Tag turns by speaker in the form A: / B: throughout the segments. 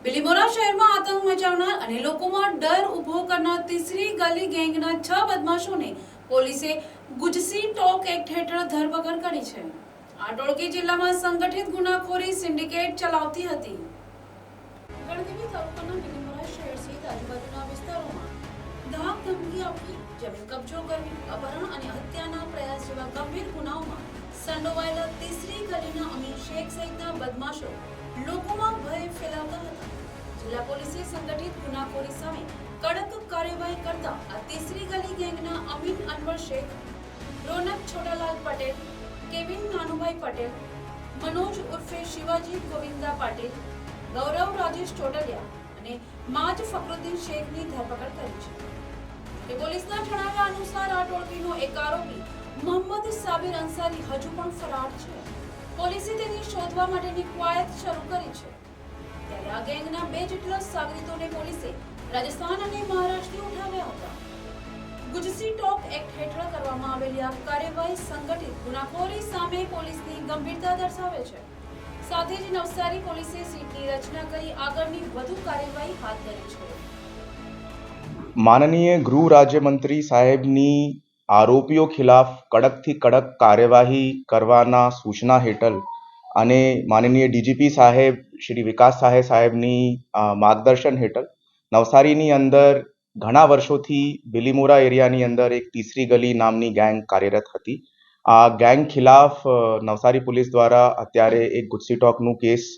A: બિલીમોરા શહેરમાં આતંક મચાવનાર અને લોકોમાં ડર ઊભો કરનાર તીસરી ગલી ગેંગના 6 બદમાશોને પોલીસે ગુજસી ટોક એક્ટ હેઠળ ધરપકડ કરી છે. આ ટોળકી જિલ્લામાં સંગઠિત ગુનાખોરી સિન્ડિકેટ ચલાવતી હતી. ગણદેવી તાલુકાના બિલીમોરા શહેર સહિત આજુબાજુના વિસ્તારોમાં ધાક ધમકી આપવી, જમીન કબજો કરવી, અપહરણ અને હત્યાના પ્રયાસ જેવા ગંભીર ગુનાઓમાં સંડોવાયેલા તીસરી ગલીના અમીર શેખ સહિતના બદમાશો લોકોમાં ભય ફેલાવતા હતા. જિલ્લા પોલીસે સંગઠિત ગુનાખોરી સામે કડક કાર્યવાહી કરતા આ તીસરી ગલી ગેંગના અમીન અનવર શેખ, રોનક છોટાલાલ પટેલ, કેવિન નાનુભાઈ પટેલ, મનોજ ઉર્ફે શિવાજી ગોવિંદા પાટીલ, ગૌરવ રાજેશ ચોટલિયા અને માજ ફકરુદ્દીન શેખની ધરપકડ કરી છે. પોલીસના જણાવ્યા અનુસાર આ ટોળકીનો એક આરોપી મોહમ્મદ સાબિર અંસારી હજુ પણ ફરાર છે. પોલીસે તેને શોધવા માટેની કવાયત શરૂ કરી છે. ત્યારે આ ગેંગના 2 જેટલા સાગરીતોને પોલીસે રાજસ્થાન અને મહારાષ્ટ્રથી ઉઠાવ્યા હતા. ગુજસી ટોક એક્ટ હેઠળ કરવામાં આવેલી આ કાર્યવાહી સંગઠિત ગુનાખોરી સામે પોલીસની ગંભીરતા દર્શાવે છે. સાથે જ નવસારી પોલીસે સીટની રચના કરી આગળની વધુ કાર્યવાહી હાથ ધરી છે.
B: માનનીય ગૃહ રાજ્યમંત્રી સાહેબની આરોપીઓ ખિલાફ કડકથી કડક કાર્યવાહી કરવાના સૂચના હેઠળ અને માનનીય ડીજીપી સાહેબ શ્રી વિકાસ સહાય સાહેબની માર્ગદર્શન હેઠળ નવસારીની અંદર ઘણા વર્ષોથી બિલીમોરા એરિયાની અંદર એક તીસરી ગલી નામની ગેંગ કાર્યરત હતી. આ ગેંગ ખિલાફ નવસારી પોલીસ દ્વારા અત્યારે એક ગુજસી ટોકનું કેસ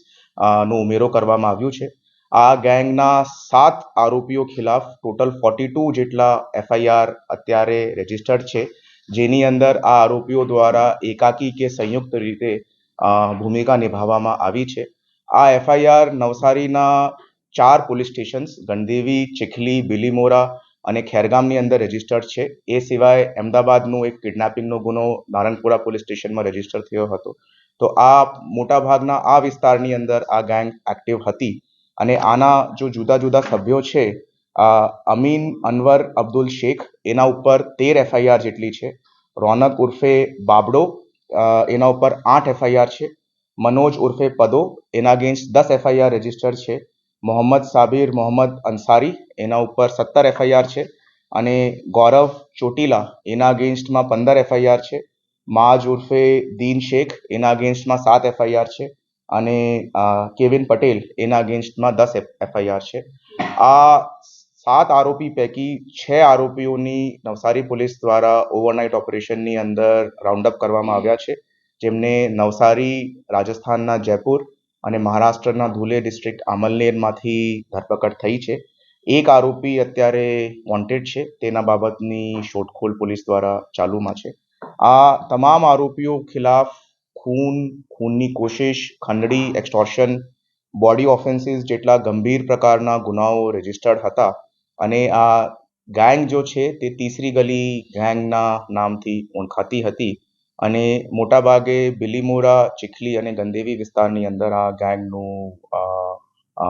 B: નો ઉમેરો કરવામાં આવ્યું છે. આ ગેંગના 7 આરોપીઓ ખિલાફ ટોટલ 42 જેટલા એફઆઈઆર અત્યારે રજીસ્ટર્ડ છે, જેની અંદર આ આરોપીઓ દ્વારા એકાકી કે સંયુક્ત રીતે ભૂમિકા નિભાવવામાં આવી છે. આ એફઆઈઆર નવસારીના 4 પોલીસ સ્ટેશન્સ ગણદેવી, ચીખલી, બિલીમોરા અને ખેરગામની અંદર રજીસ્ટર્ડ છે. એ સિવાય અમદાવાદનો એક કિડનેપિંગનો ગુનો નારણપુરા પોલીસ સ્ટેશનમાં રજીસ્ટર થયો હતો. તો આ મોટાભાગના આ વિસ્તારની અંદર આ ગેંગ એક્ટિવ હતી અને આના જો જુદા જુદા સભ્યો છે, અમીન અનવર અબ્દુલ શેખ, એના ઉપર 13 એફઆઈઆર જેટલી છે. રોનક ઉર્ફે બાબડો, એના ઉપર 8 એફઆઈઆર છે. મનોજ ઉર્ફે પદો, એના અગેન્સ્ટ 10 એફઆઈઆર રજીસ્ટર્ડ છે. મોહમ્મદ સાબિર મોહમ્મદ અંસારી, એના ઉપર 17 એફઆઈઆર છે. અને ગૌરવ ચોટીલા, એના અગેન્સ્ટમાં 15 એફઆઈઆર છે. માજ ઉર્ફે દીન શેખ, એના અગેન્સ્ટમાં 7 એફઆઈઆર છે. અને કેવિન પટેલ, એના અગેન્સ્ટમાં 10 એફઆઈઆર છે. આ 7 આરોપી પૈકી 6 આરોપીઓની નવસારી પોલીસ દ્વારા ઓવરનાઇટ ઓપરેશનની અંદર રાઉન્ડ અપ કરવામાં આવ્યા છે, જેમને નવસારી, રાજસ્થાનના જયપુર અને મહારાષ્ટ્રના ધુલે ડિસ્ટ્રિક્ટ આમલનેરમાંથી ધરપકડ થઈ છે. એક આરોપી અત્યારે વોન્ટેડ છે, તેના બાબતની શોધખોળ પોલીસ દ્વારા ચાલુમાં છે. આ તમામ આરોપીઓ ખિલાફ ખૂનની કોશિશ, ખંડણી, એક્સટોર્શન, બોડી ઓફેન્સીસ જેટલા ગંભીર પ્રકારના ગુનાઓ રજીસ્ટર્ડ હતા. અને આ ગેંગ જો છે તે તીસરી ગલી ગેંગના નામથી ઓળખાતી હતી અને મોટાભાગે બિલીમોરા, ચીખલી અને ગણદેવી વિસ્તારની અંદર આ ગેંગનું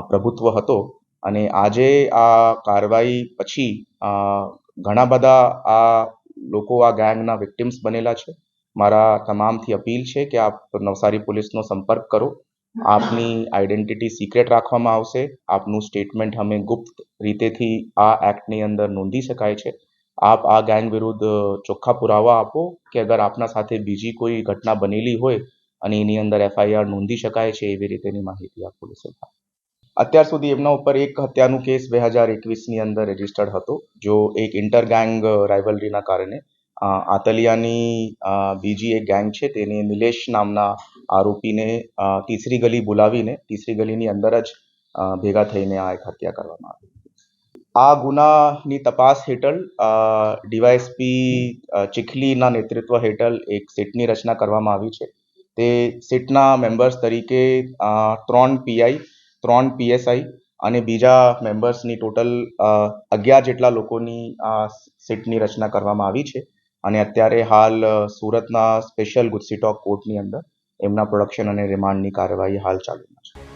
B: પ્રભુત્વ હતો. અને આજે આ કાર્યવાહી પછી ઘણા બધા આ લોકો આ ગેંગના વિક્ટિમ્સ બનેલા છે. મારા તમામથી અપીલ છે કે આપ નવસારી પોલીસનો સંપર્ક કરો. આપની આઈડેન્ટિટી સિક્રેટ રાખવામાં આવશે. આપનું સ્ટેટમેન્ટ અમે ગુપ્ત રીતેથી આ એક્ટની અંદર નોંધી શકાય છે. આપ આ ગેંગ વિરુદ્ધ ચોખ્ખા પુરાવા આપો કે અગર આપના સાથે બીજી કોઈ ઘટના બનેલી હોય અને એની અંદર એફઆઈઆર નોંધી શકાય છે, એવી રીતેની માહિતી આપ પોલીસે. અત્યાર સુધી એમના ઉપર એક હત્યાનો કેસ 2021ની અંદર રજીસ્ટર્ડ હતો, જો એક ઇન્ટર ગેંગ રાઇવલરીના કારણે આતલિયાની બીજી એક ગેંગ છે, તેને નિલેશ નામના આરોપીને તીસરી ગલી બોલાવીને તીસરી ગલીની અંદર જ ભેગા થઈને આ એક હત્યા કરવામાં આવી. આ ગુનાની તપાસ હેઠળ ડીવાયએસપી ચીખલીના નેતૃત્વ હેઠળ એક સીટની રચના કરવામાં આવી છે. તે સીટના મેમ્બર્સ તરીકે 3 પીઆઈ, 3 પીએસઆઈ અને બીજા મેમ્બર્સની ટોટલ 11 જેટલા લોકોની આ સીટની રચના કરવામાં આવી છે. અને અત્યારે હાલ સુરતના સ્પેશિયલ ગુજસી ટોક કોર્ટની અંદર એમના પ્રોડક્શન અને રિમાન્ડની કાર્યવાહી હાલ ચાલુમાં છે.